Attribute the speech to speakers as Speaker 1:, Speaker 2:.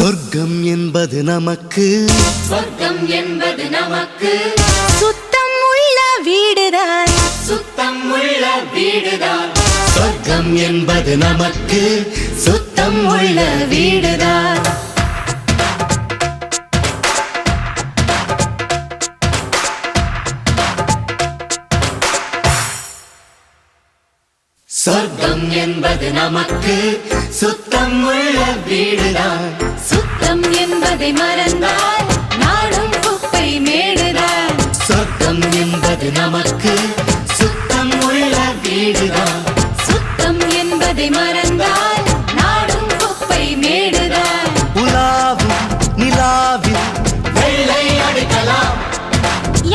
Speaker 1: சொர்க்கம் என்பது நமக்கு
Speaker 2: சொர்க்கம் என்பது நமக்கு
Speaker 3: சுத்தம் உள்ள வீடுதான்
Speaker 2: சுத்தம் உள்ள வீடுதான்
Speaker 1: சொர்க்கம் என்பது நமக்கு சுத்தம் உள்ள வீடுதான் சொர்க்கம் என்பது நமக்கு சுத்தம் உள்ள வீடுதான்
Speaker 3: சுத்தம் என்பதை மறந்தால் நாடும் குப்பை மேடு